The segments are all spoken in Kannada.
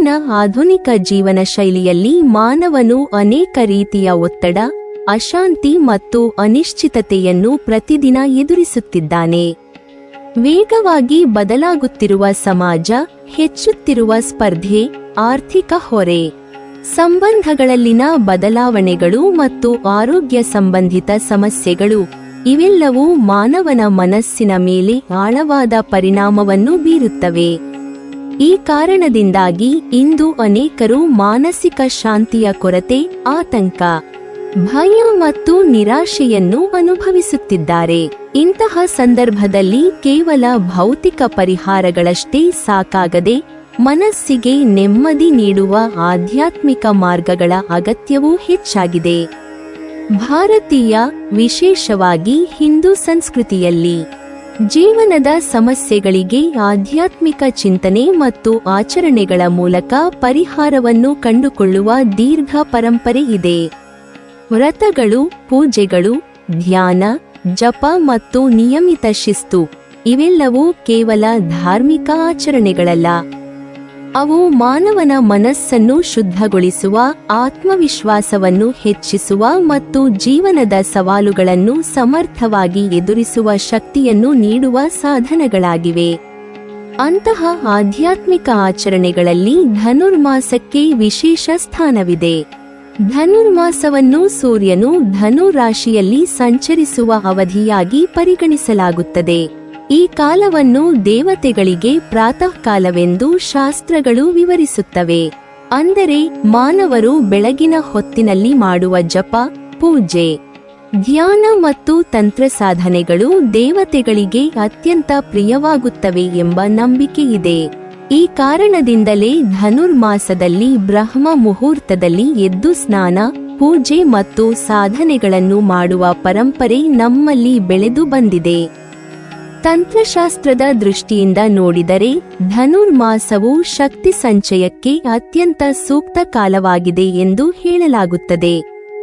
ಇಂದಿನ ಆಧುನಿಕ ಜೀವನ ಶೈಲಿಯಲ್ಲಿ ಮಾನವನು ಅನೇಕ ರೀತಿಯ ಒತ್ತಡ, ಅಶಾಂತಿ ಮತ್ತು ಅನಿಶ್ಚಿತತೆಯನ್ನು ಪ್ರತಿದಿನ ಎದುರಿಸುತ್ತಿದ್ದಾನೆ. ವೇಗವಾಗಿ ಬದಲಾಗುತ್ತಿರುವ ಸಮಾಜ, ಹೆಚ್ಚುತ್ತಿರುವ ಸ್ಪರ್ಧೆ, ಆರ್ಥಿಕ ಹೊರೆ, ಸಂಬಂಧಗಳಲ್ಲಿನ ಬದಲಾವಣೆಗಳು ಮತ್ತು ಆರೋಗ್ಯ ಸಂಬಂಧಿತ ಸಮಸ್ಯೆಗಳು ಇವೆಲ್ಲವೂ ಮಾನವನ ಮನಸ್ಸಿನ ಮೇಲೆ ಆಳವಾದ ಪರಿಣಾಮವನ್ನು ಬೀರುತ್ತವೆ. ಈ ಕಾರಣದಿಂದಾಗಿ ಇಂದು ಅನೇಕರು ಮಾನಸಿಕ ಶಾಂತಿಯ ಕೊರತೆ, ಆತಂಕ, ಭಯ ಮತ್ತು ನಿರಾಶೆಯನ್ನು ಅನುಭವಿಸುತ್ತಿದ್ದಾರೆ. ಇಂತಹ ಸಂದರ್ಭದಲ್ಲಿ ಕೇವಲ ಭೌತಿಕ ಪರಿಹಾರಗಳಷ್ಟೇ ಸಾಕಾಗದೆ ಮನಸ್ಸಿಗೆ ನೆಮ್ಮದಿ ನೀಡುವ ಆಧ್ಯಾತ್ಮಿಕ ಮಾರ್ಗಗಳ ಅಗತ್ಯವೂ ಹೆಚ್ಚಾಗಿದೆ. ಭಾರತೀಯ, ವಿಶೇಷವಾಗಿ ಹಿಂದೂ ಸಂಸ್ಕೃತಿಯಲ್ಲಿ ಜೀವನದ ಸಮಸ್ಯೆಗಳಿಗೆ ಆಧ್ಯಾತ್ಮಿಕ ಚಿಂತನೆ ಮತ್ತು ಆಚರಣೆಗಳ ಮೂಲಕ ಪರಿಹಾರವನ್ನು ಕಂಡುಕೊಳ್ಳುವ ದೀರ್ಘ ಪರಂಪರೆ ಇದೆ. ವ್ರತಗಳು, ಪೂಜೆಗಳು, ಧ್ಯಾನ, ಜಪ ಮತ್ತು ನಿಯಮಿತ ಶಿಸ್ತು ಇವೆಲ್ಲವೂ ಕೇವಲ ಧಾರ್ಮಿಕ ಆಚರಣೆಗಳಲ್ಲ. ಅವು ಮಾನವನ ಮನಸ್ಸನ್ನು ಶುದ್ಧಗೊಳಿಸುವ, ಆತ್ಮವಿಶ್ವಾಸವನ್ನು ಹೆಚ್ಚಿಸುವ ಮತ್ತು ಜೀವನದ ಸವಾಲುಗಳನ್ನು ಸಮರ್ಥವಾಗಿ ಎದುರಿಸುವ ಶಕ್ತಿಯನ್ನು ನೀಡುವ ಸಾಧನಗಳಾಗಿವೆ. ಅಂತಹ ಆಧ್ಯಾತ್ಮಿಕ ಆಚರಣೆಗಳಲ್ಲಿ ಧನುರ್ಮಾಸಕ್ಕೆ ವಿಶೇಷ ಸ್ಥಾನವಿದೆ. ಧನುರ್ಮಾಸವನ್ನು ಸೂರ್ಯನು ಧನು ರಾಶಿಯಲ್ಲಿ ಸಂಚರಿಸುವ ಅವಧಿಯಾಗಿ ಪರಿಗಣಿಸಲಾಗುತ್ತದೆ. ಈ ಕಾಲವನ್ನು ದೇವತೆಗಳಿಗೆ ಪ್ರಾತಃ ಕಾಲವೆಂದು ಶಾಸ್ತ್ರಗಳು ವಿವರಿಸುತ್ತವೆ. ಅಂದರೆ ಮಾನವರು ಬೆಳಗಿನ ಹೊತ್ತಿನಲ್ಲಿ ಮಾಡುವ ಜಪ, ಪೂಜೆ, ಧ್ಯಾನ ಮತ್ತು ತಂತ್ರ ಸಾಧನೆಗಳು ದೇವತೆಗಳಿಗೆ ಅತ್ಯಂತ ಪ್ರಿಯವಾಗುತ್ತವೆ ಎಂಬ ನಂಬಿಕೆಯಿದೆ. ಈ ಕಾರಣದಿಂದಲೇ ಧನುರ್ಮಾಸದಲ್ಲಿ ಬ್ರಹ್ಮ ಮುಹೂರ್ತದಲ್ಲಿ ಎದ್ದು ಸ್ನಾನ, ಪೂಜೆ ಮತ್ತು ಸಾಧನೆಗಳನ್ನು ಮಾಡುವ ಪರಂಪರೆ ನಮ್ಮಲ್ಲಿ ಬೆಳೆದು ಬಂದಿದೆ. ತಂತ್ರಶಾಸ್ತ್ರದ ದೃಷ್ಟಿಯಿಂದ ನೋಡಿದರೆ ಧನುರ್ಮಾಸವು ಶಕ್ತಿ ಸಂಚಯಕ್ಕೆ ಅತ್ಯಂತ ಸೂಕ್ತ ಕಾಲವಾಗಿದೆ ಎಂದು ಹೇಳಲಾಗುತ್ತದೆ.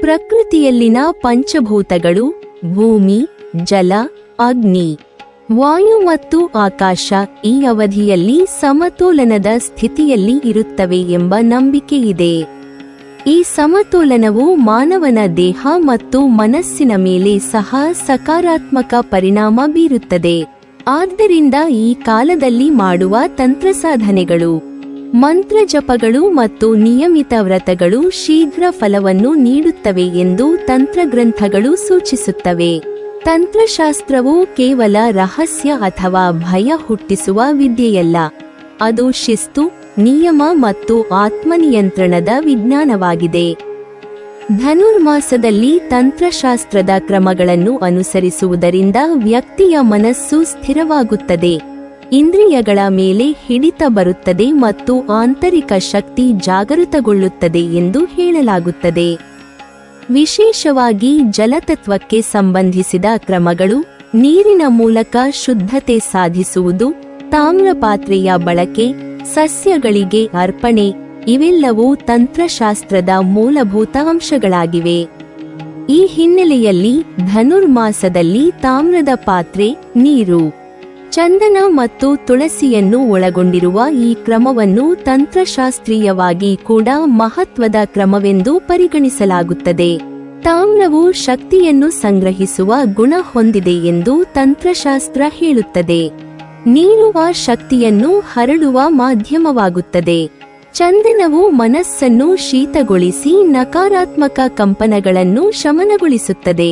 ಪ್ರಕೃತಿಯಲ್ಲಿನ ಪಂಚಭೂತಗಳು ಭೂಮಿ, ಜಲ, ಅಗ್ನಿ, ವಾಯು ಮತ್ತು ಆಕಾಶ ಈ ಅವಧಿಯಲ್ಲಿ ಸಮತೋಲನದ ಸ್ಥಿತಿಯಲ್ಲಿ ಇರುತ್ತವೆ ಎಂಬ ನಂಬಿಕೆಯಿದೆ. ಈ ಸಮತೋಲನವು ಮಾನವನ ದೇಹ ಮತ್ತು ಮನಸ್ಸಿನ ಮೇಲೆ ಸಹ ಸಕಾರಾತ್ಮಕ ಪರಿಣಾಮ ಬೀರುತ್ತದೆ. ಆದ್ದರಿಂದ ಈ ಕಾಲದಲ್ಲಿ ಮಾಡುವ ತಂತ್ರಸಾಧನೆಗಳು, ಮಂತ್ರಜಪಗಳು ಮತ್ತು ನಿಯಮಿತ ವ್ರತಗಳು ಶೀಘ್ರ ಫಲವನ್ನು ನೀಡುತ್ತವೆ ಎಂದು ತಂತ್ರಗ್ರಂಥಗಳು ಸೂಚಿಸುತ್ತವೆ. ತಂತ್ರಶಾಸ್ತ್ರವು ಕೇವಲ ರಹಸ್ಯ ಅಥವಾ ಭಯ ಹುಟ್ಟಿಸುವ ವಿದ್ಯೆಯಲ್ಲ. ಅದು ಶಿಸ್ತು, ನಿಯಮ ಮತ್ತು ಆತ್ಮನಿಯಂತ್ರಣದ ವಿಜ್ಞಾನವಾಗಿದೆ. ಧನುರ್ಮಾಸದಲ್ಲಿ ತಂತ್ರಶಾಸ್ತ್ರದ ಕ್ರಮಗಳನ್ನು ಅನುಸರಿಸುವುದರಿಂದ ವ್ಯಕ್ತಿಯ ಮನಸ್ಸು ಸ್ಥಿರವಾಗುತ್ತದೆ, ಇಂದ್ರಿಯಗಳ ಮೇಲೆ ಹಿಡಿತ ಬರುತ್ತದೆ ಮತ್ತು ಆಂತರಿಕ ಶಕ್ತಿ ಜಾಗೃತಗೊಳ್ಳುತ್ತದೆ ಎಂದು ಹೇಳಲಾಗುತ್ತದೆ. ವಿಶೇಷವಾಗಿ ಜಲತತ್ವಕ್ಕೆ ಸಂಬಂಧಿಸಿದ ಕ್ರಮಗಳು, ನೀರಿನ ಮೂಲಕ ಶುದ್ಧತೆ ಸಾಧಿಸುವುದು, ತಾಮ್ರಪಾತ್ರೆಯ ಬಳಕೆ, ಸಸ್ಯಗಳಿಗೆ ಅರ್ಪಣೆ ಇವೆಲ್ಲವೂ ತಂತ್ರಶಾಸ್ತ್ರದ ಮೂಲಭೂತ ಅಂಶಗಳಾಗಿವೆ. ಈ ಹಿನ್ನೆಲೆಯಲ್ಲಿ ಧನುರ್ಮಾಸದಲ್ಲಿ ತಾಮ್ರದ ಪಾತ್ರೆ, ನೀರು, ಚಂದನ ಮತ್ತು ತುಳಸಿಯನ್ನು ಒಳಗೊಂಡಿರುವ ಈ ಕ್ರಮವನ್ನು ತಂತ್ರಶಾಸ್ತ್ರೀಯವಾಗಿ ಕೂಡ ಮಹತ್ವದ ಕ್ರಮವೆಂದು ಪರಿಗಣಿಸಲಾಗುತ್ತದೆ. ತಾಮ್ರವು ಶಕ್ತಿಯನ್ನು ಸಂಗ್ರಹಿಸುವ ಗುಣ ಹೊಂದಿದೆ ಎಂದು ತಂತ್ರಶಾಸ್ತ್ರ ಹೇಳುತ್ತದೆ. ನೀರು ಆ ಶಕ್ತಿಯನ್ನು ಹರಡುವ ಮಾಧ್ಯಮವಾಗುತ್ತದೆ. ಚಂದನವು ಮನಸ್ಸನ್ನು ಶೀತಗೊಳಿಸಿ ನಕಾರಾತ್ಮಕ ಕಂಪನಗಳನ್ನು ಶಮನಗೊಳಿಸುತ್ತದೆ.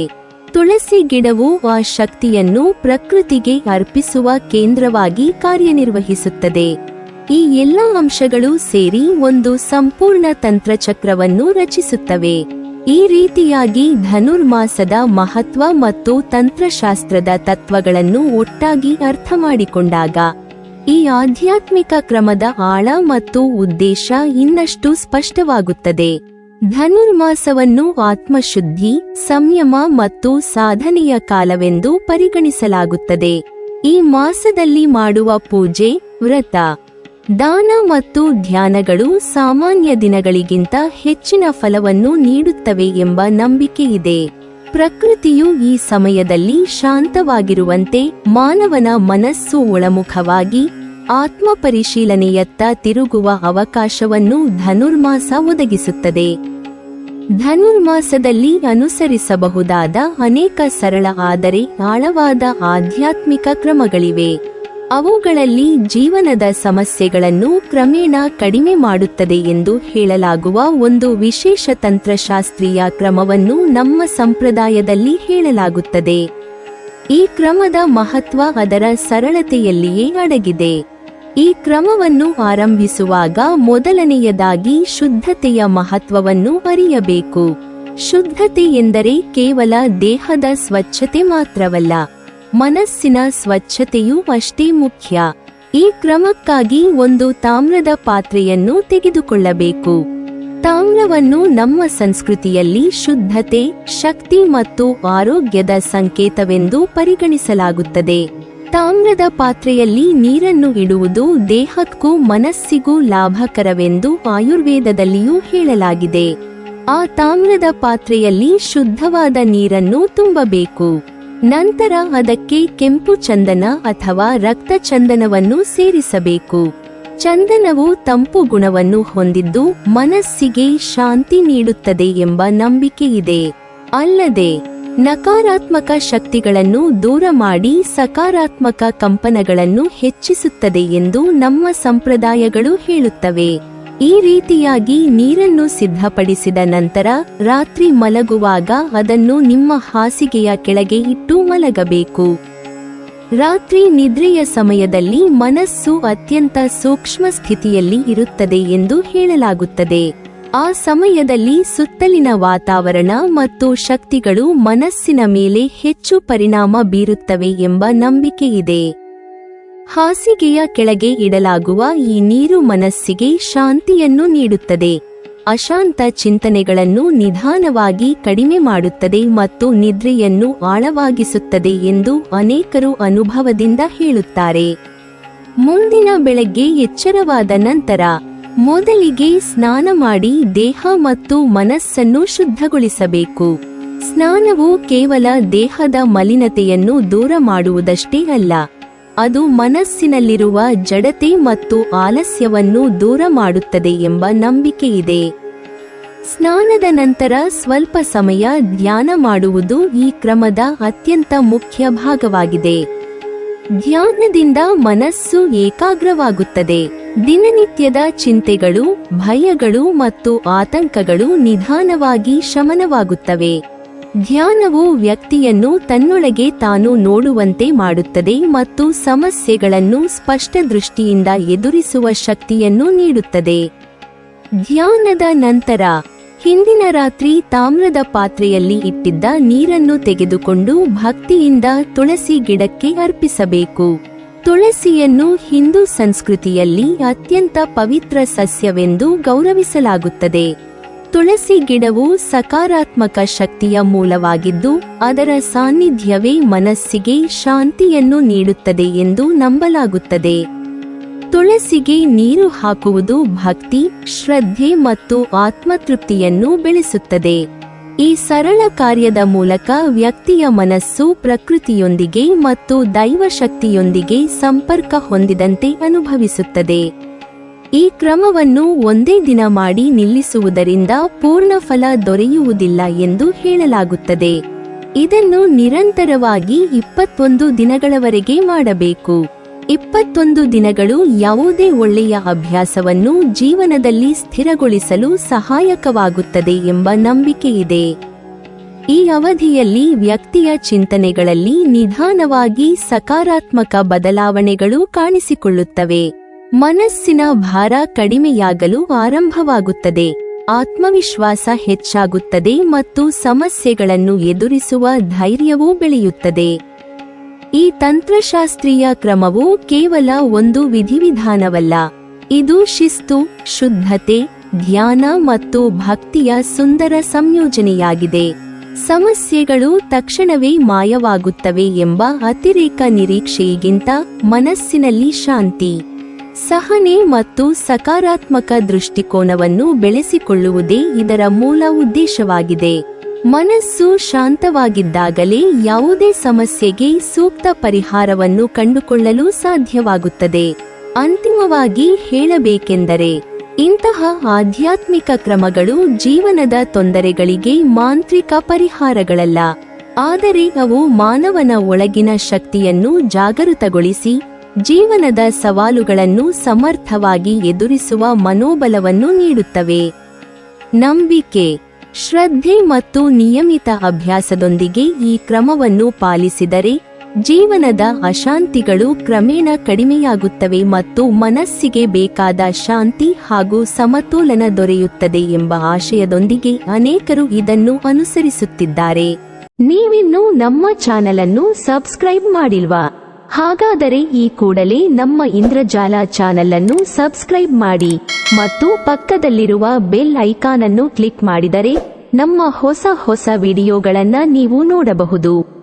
ತುಳಸಿ ಗಿಡವು ಆ ಶಕ್ತಿಯನ್ನು ಪ್ರಕೃತಿಗೆ ಅರ್ಪಿಸುವ ಕೇಂದ್ರವಾಗಿ ಕಾರ್ಯನಿರ್ವಹಿಸುತ್ತದೆ. ಈ ಎಲ್ಲ ಅಂಶಗಳು ಸೇರಿ ಒಂದು ಸಂಪೂರ್ಣ ತಂತ್ರಚಕ್ರವನ್ನು ರಚಿಸುತ್ತವೆ. ಈ ರೀತಿಯಾಗಿ ಧನುರ್ಮಾಸದ ಮಹತ್ವ ಮತ್ತು ತಂತ್ರಶಾಸ್ತ್ರದ ತತ್ವಗಳನ್ನು ಒಟ್ಟಾಗಿ ಅರ್ಥಮಾಡಿಕೊಂಡಾಗ ಈ ಆಧ್ಯಾತ್ಮಿಕ ಕ್ರಮದ ಆಳ ಮತ್ತು ಉದ್ದೇಶ ಇನ್ನಷ್ಟು ಸ್ಪಷ್ಟವಾಗುತ್ತದೆ. ಧನುರ್ಮಾಸವನ್ನು ಆತ್ಮಶುದ್ಧಿ, ಸಂಯಮ ಮತ್ತು ಸಾಧನೆಯ ಕಾಲವೆಂದು ಪರಿಗಣಿಸಲಾಗುತ್ತದೆ. ಈ ಮಾಸದಲ್ಲಿ ಮಾಡುವ ಪೂಜೆ, ವ್ರತ, ದಾನ ಮತ್ತು ಧ್ಯಾನಗಳು ಸಾಮಾನ್ಯ ದಿನಗಳಿಗಿಂತ ಹೆಚ್ಚಿನ ಫಲವನ್ನು ನೀಡುತ್ತವೆ ಎಂಬ ನಂಬಿಕೆಯಿದೆ. ಪ್ರಕೃತಿಯು ಈ ಸಮಯದಲ್ಲಿ ಶಾಂತವಾಗಿರುವಂತೆ ಮಾನವನ ಮನಸ್ಸು ಒಳಮುಖವಾಗಿ ಆತ್ಮ ಪರಿಶೀಲನೆಯತ್ತ ತಿರುಗುವ ಅವಕಾಶವನ್ನು ಧನುರ್ಮಾಸ ಒದಗಿಸುತ್ತದೆ. ಧನುರ್ಮಾಸದಲ್ಲಿ ಅನುಸರಿಸಬಹುದಾದ ಅನೇಕ ಸರಳ ಆದರೆ ಆಳವಾದ ಆಧ್ಯಾತ್ಮಿಕ ಕ್ರಮಗಳಿವೆ. ಅವುಗಳಲ್ಲಿ ಜೀವನದ ಸಮಸ್ಯೆಗಳನ್ನು ಕ್ರಮೇಣ ಕಡಿಮೆ ಮಾಡುತ್ತದೆ ಎಂದು ಹೇಳಲಾಗುವ ಒಂದು ವಿಶೇಷ ತಂತ್ರಶಾಸ್ತ್ರೀಯ ಕ್ರಮವನ್ನು ನಮ್ಮ ಸಂಪ್ರದಾಯದಲ್ಲಿ ಹೇಳಲಾಗುತ್ತದೆ. ಈ ಕ್ರಮದ ಮಹತ್ವ ಅದರ ಸರಳತೆಯಲ್ಲಿಯೇ ಅಡಗಿದೆ. ಈ ಕ್ರಮವನ್ನು ಆರಂಭಿಸುವಾಗ ಮೊದಲನೆಯದಾಗಿ ಶುದ್ಧತೆಯ ಮಹತ್ವವನ್ನು ಅರಿಯಬೇಕು. ಶುದ್ಧತೆ ಎಂದರೆ ಕೇವಲ ದೇಹದ ಸ್ವಚ್ಛತೆ ಮಾತ್ರವಲ್ಲ, ಮನಸ್ಸಿನ ಸ್ವಚ್ಛತೆಯೂ ಅಷ್ಟೇ ಮುಖ್ಯ. ಈ ಕ್ರಮಕ್ಕಾಗಿ ಒಂದು ತಾಮ್ರದ ಪಾತ್ರೆಯನ್ನು ತೆಗೆದುಕೊಳ್ಳಬೇಕು. ತಾಮ್ರವನ್ನು ನಮ್ಮ ಸಂಸ್ಕೃತಿಯಲ್ಲಿ ಶುದ್ಧತೆ, ಶಕ್ತಿ ಮತ್ತು ಆರೋಗ್ಯದ ಸಂಕೇತವೆಂದು ಪರಿಗಣಿಸಲಾಗುತ್ತದೆ. ತಾಮ್ರದ ಪಾತ್ರೆಯಲ್ಲಿ ನೀರನ್ನು ಇಡುವುದು ದೇಹಕ್ಕೂ ಮನಸ್ಸಿಗೂ ಲಾಭಕರವೆಂದು ಆಯುರ್ವೇದದಲ್ಲಿಯೂ ಹೇಳಲಾಗಿದೆ. ಆ ತಾಮ್ರದ ಪಾತ್ರೆಯಲ್ಲಿ ಶುದ್ಧವಾದ ನೀರನ್ನು ತುಂಬಬೇಕು. ನಂತರ ಅದಕ್ಕೆ ಕೆಂಪು ಚಂದನ ಅಥವಾ ರಕ್ತ ಚಂದನವನ್ನು ಸೇರಿಸಬೇಕು. ಚಂದನವು ತಂಪು ಗುಣವನ್ನು ಹೊಂದಿದ್ದು ಮನಸ್ಸಿಗೆ ಶಾಂತಿ ನೀಡುತ್ತದೆ ಎಂಬ ನಂಬಿಕೆಯಿದೆ. ಅಲ್ಲದೆ ನಕಾರಾತ್ಮಕ ಶಕ್ತಿಗಳನ್ನು ದೂರ ಮಾಡಿ ಸಕಾರಾತ್ಮಕ ಕಂಪನಗಳನ್ನು ಹೆಚ್ಚಿಸುತ್ತದೆ ಎಂದು ನಮ್ಮ ಸಂಪ್ರದಾಯಗಳು ಹೇಳುತ್ತವೆ. ಈ ರೀತಿಯಾಗಿ ನೀರನ್ನು ಸಿದ್ಧಪಡಿಸಿದ ನಂತರ ರಾತ್ರಿ ಮಲಗುವಾಗ ಅದನ್ನು ನಿಮ್ಮ ಹಾಸಿಗೆಯ ಕೆಳಗೆ ಇಟ್ಟು ಮಲಗಬೇಕು. ರಾತ್ರಿ ನಿದ್ರೆಯ ಸಮಯದಲ್ಲಿ ಮನಸ್ಸು ಅತ್ಯಂತ ಸೂಕ್ಷ್ಮ ಸ್ಥಿತಿಯಲ್ಲಿ ಇರುತ್ತದೆ ಎಂದು ಹೇಳಲಾಗುತ್ತದೆ. ಆ ಸಮಯದಲ್ಲಿ ಸುತ್ತಲಿನ ವಾತಾವರಣ ಮತ್ತು ಶಕ್ತಿಗಳು ಮನಸ್ಸಿನ ಮೇಲೆ ಹೆಚ್ಚು ಪರಿಣಾಮ ಬೀರುತ್ತವೆ ಎಂಬ ನಂಬಿಕೆಯಿದೆ. ಹಾಸಿಗೆಯ ಕೆಳಗೆ ಇಡಲಾಗುವ ಈ ನೀರು ಮನಸ್ಸಿಗೆ ಶಾಂತಿಯನ್ನು ನೀಡುತ್ತದೆ, ಅಶಾಂತ ಚಿಂತನೆಗಳನ್ನು ನಿಧಾನವಾಗಿ ಕಡಿಮೆ ಮಾಡುತ್ತದೆ ಮತ್ತು ನಿದ್ರೆಯನ್ನು ಆಳವಾಗಿಸುತ್ತದೆ ಎಂದು ಅನೇಕರು ಅನುಭವದಿಂದ ಹೇಳುತ್ತಾರೆ. ಮುಂದಿನ ಬೆಳಗ್ಗೆ ಎಚ್ಚರವಾದ ನಂತರ ಮೊದಲಿಗೆ ಸ್ನಾನ ಮಾಡಿ ದೇಹ ಮತ್ತು ಮನಸ್ಸನ್ನು ಶುದ್ಧಗೊಳಿಸಬೇಕು. ಸ್ನಾನವು ಕೇವಲ ದೇಹದ ಮಲಿನತೆಯನ್ನು ದೂರ ಮಾಡುವುದಷ್ಟೇ ಅಲ್ಲ, ಅದು ಮನಸ್ಸಿನಲ್ಲಿರುವ ಜಡತೆ ಮತ್ತು ಆಲಸ್ಯವನ್ನು ದೂರ ಮಾಡುತ್ತದೆ ಎಂಬ ನಂಬಿಕೆಯಿದೆ. ಸ್ನಾನದ ನಂತರ ಸ್ವಲ್ಪ ಸಮಯ ಧ್ಯಾನ ಮಾಡುವುದು ಈ ಕ್ರಮದ ಅತ್ಯಂತ ಮುಖ್ಯ ಭಾಗವಾಗಿದೆ. ಧ್ಯಾನದಿಂದ ಮನಸ್ಸು ಏಕಾಗ್ರವಾಗುತ್ತದೆ. ದಿನನಿತ್ಯದ ಚಿಂತೆಗಳು, ಭಯಗಳು ಮತ್ತು ಆತಂಕಗಳು ನಿಧಾನವಾಗಿ ಶಮನವಾಗುತ್ತವೆ. ಧ್ಯಾನವು ವ್ಯಕ್ತಿಯನ್ನು ತನ್ನೊಳಗೆ ತಾನು ನೋಡುವಂತೆ ಮಾಡುತ್ತದೆ ಮತ್ತು ಸಮಸ್ಯೆಗಳನ್ನು ಸ್ಪಷ್ಟ ದೃಷ್ಟಿಯಿಂದ ಎದುರಿಸುವ ಶಕ್ತಿಯನ್ನು ನೀಡುತ್ತದೆ. ಧ್ಯಾನದ ನಂತರ ಹಿಂದಿನ ರಾತ್ರಿ ತಾಮ್ರದ ಪಾತ್ರೆಯಲ್ಲಿ ಇಟ್ಟಿದ್ದ ನೀರನ್ನು ತೆಗೆದುಕೊಂಡು ಭಕ್ತಿಯಿಂದ ತುಳಸಿ ಗಿಡಕ್ಕೆ ಅರ್ಪಿಸಬೇಕು. ತುಳಸಿಯನ್ನು ಹಿಂದೂ ಸಂಸ್ಕೃತಿಯಲ್ಲಿ ಅತ್ಯಂತ ಪವಿತ್ರ ಸಸ್ಯವೆಂದು ಗೌರವಿಸಲಾಗುತ್ತದೆ. ತುಳಸಿ ಗಿಡವು ಸಕಾರಾತ್ಮಕ ಶಕ್ತಿಯ ಮೂಲವಾಗಿದ್ದು, ಅದರ ಸಾನ್ನಿಧ್ಯವೇ ಮನಸ್ಸಿಗೆ ಶಾಂತಿಯನ್ನು ನೀಡುತ್ತದೆ ಎಂದು ನಂಬಲಾಗುತ್ತದೆ. ತುಳಸಿಗೆ ನೀರು ಹಾಕುವುದು ಭಕ್ತಿ, ಶ್ರದ್ಧೆ ಮತ್ತು ಆತ್ಮತೃಪ್ತಿಯನ್ನು ಬೆಳೆಸುತ್ತದೆ. ಈ ಸರಳ ಕಾರ್ಯದ ಮೂಲಕ ವ್ಯಕ್ತಿಯ ಮನಸ್ಸು ಪ್ರಕೃತಿಯೊಂದಿಗೆ ಮತ್ತು ದೈವಶಕ್ತಿಯೊಂದಿಗೆ ಸಂಪರ್ಕ ಹೊಂದಿದಂತೆ ಅನುಭವಿಸುತ್ತದೆ. ಈ ಕ್ರಮವನ್ನು ಒಂದೇ ದಿನ ಮಾಡಿ ನಿಲ್ಲಿಸುವುದರಿಂದ ಪೂರ್ಣ ಫಲ ದೊರೆಯುವುದಿಲ್ಲ ಎಂದು ಹೇಳಲಾಗುತ್ತದೆ. ಇದನ್ನು ನಿರಂತರವಾಗಿ 21 ದಿನಗಳವರೆಗೆ ಮಾಡಬೇಕು. 21 ದಿನಗಳು ಯಾವುದೇ ಒಳ್ಳೆಯ ಅಭ್ಯಾಸವನ್ನು ಜೀವನದಲ್ಲಿ ಸ್ಥಿರಗೊಳಿಸಲು ಸಹಾಯಕವಾಗುತ್ತದೆ ಎಂಬ ನಂಬಿಕೆಯಿದೆ. ಈ ಅವಧಿಯಲ್ಲಿ ವ್ಯಕ್ತಿಯ ಚಿಂತನೆಗಳಲ್ಲಿ ನಿಧಾನವಾಗಿ ಸಕಾರಾತ್ಮಕ ಬದಲಾವಣೆಗಳು ಕಾಣಿಸಿಕೊಳ್ಳುತ್ತವೆ. ಮನಸ್ಸಿನ ಭಾರ ಕಡಿಮೆಯಾಗಲು ಆರಂಭವಾಗುತ್ತದೆ, ಆತ್ಮವಿಶ್ವಾಸ ಹೆಚ್ಚಾಗುತ್ತದೆ ಮತ್ತು ಸಮಸ್ಯೆಗಳನ್ನು ಎದುರಿಸುವ ಧೈರ್ಯವೂ ಬೆಳೆಯುತ್ತದೆ. ಈ ತಂತ್ರಶಾಸ್ತ್ರೀಯ ಕ್ರಮವು ಕೇವಲ ಒಂದು ವಿಧಿವಿಧಾನವಲ್ಲ, ಇದು ಶಿಸ್ತು, ಶುದ್ಧತೆ, ಧ್ಯಾನ ಮತ್ತು ಭಕ್ತಿಯ ಸುಂದರ ಸಂಯೋಜನೆಯಾಗಿದೆ. ಸಮಸ್ಯೆಗಳು ತಕ್ಷಣವೇ ಮಾಯವಾಗುತ್ತವೆ ಎಂಬ ಅತಿರೇಕ ನಿರೀಕ್ಷೆಯಿಗಿಂತ ಮನಸ್ಸಿನಲ್ಲಿ ಶಾಂತಿ, ಸಹನೆ ಮತ್ತು ಸಕಾರಾತ್ಮಕ ದೃಷ್ಟಿಕೋನವನ್ನು ಬೆಳೆಸಿಕೊಳ್ಳುವುದೇ ಇದರ ಮೂಲ ಉದ್ದೇಶವಾಗಿದೆ. ಮನಸ್ಸು ಶಾಂತವಾಗಿದ್ದಾಗಲೇ ಯಾವುದೇ ಸಮಸ್ಯೆಗೆ ಸೂಕ್ತ ಪರಿಹಾರವನ್ನು ಕಂಡುಕೊಳ್ಳಲು ಸಾಧ್ಯವಾಗುತ್ತದೆ. ಅಂತಿಮವಾಗಿ ಹೇಳಬೇಕೆಂದರೆ ಇಂತಹ ಆಧ್ಯಾತ್ಮಿಕ ಕ್ರಮಗಳು ಜೀವನದ ತೊಂದರೆಗಳಿಗೆ ಮಾಂತ್ರಿಕ ಪರಿಹಾರಗಳಲ್ಲ, ಆದರೆ ಅವು ಮಾನವನ ಒಳಗಿನ ಶಕ್ತಿಯನ್ನು ಜಾಗೃತಗೊಳಿಸಿ ಜೀವನದ ಸವಾಲುಗಳನ್ನು ಸಮರ್ಥವಾಗಿ ಎದುರಿಸುವ ಮನೋಬಲವನ್ನು ನೀಡುತ್ತವೆ. ನಂಬಿಕೆ, ಶ್ರದ್ಧೆ ಮತ್ತು ನಿಯಮಿತ ಅಭ್ಯಾಸದೊಂದಿಗೆ ಈ ಕ್ರಮವನ್ನು ಪಾಲಿಸಿದರೆ ಜೀವನದ ಅಶಾಂತಿಗಳು ಕ್ರಮೇಣ ಕಡಿಮೆಯಾಗುತ್ತವೆ ಮತ್ತು ಮನಸ್ಸಿಗೆ ಬೇಕಾದ ಶಾಂತಿ ಹಾಗೂ ಸಮತೋಲನ ದೊರೆಯುತ್ತದೆ ಎಂಬ ಆಶಯದೊಂದಿಗೆ ಅನೇಕರು ಇದನ್ನು ಅನುಸರಿಸುತ್ತಿದ್ದಾರೆ. ನೀವಿನ್ನೂ ನಮ್ಮ ಚಾನೆಲ್ ಅನ್ನು ಸಬ್ಸ್ಕ್ರೈಬ್ ಮಾಡಿಲ್ವಾ? ಹಾಗಾದರೆ ಈ ಕೂಡಲೇ ನಮ್ಮ ಇಂದ್ರಜಾಲ ಚಾನೆಲ್ ಅನ್ನು ಸಬ್ಸ್ಕ್ರೈಬ್ ಮಾಡಿ ಮತ್ತು ಪಕ್ಕದಲ್ಲಿರುವ ಬೆಲ್ ಐಕಾನ್ ಅನ್ನು ಕ್ಲಿಕ್ ಮಾಡಿದರೆ ನಮ್ಮ ಹೊಸ ವಿಡಿಯೋಗಳನ್ನು ನೀವು ನೋಡಬಹುದು.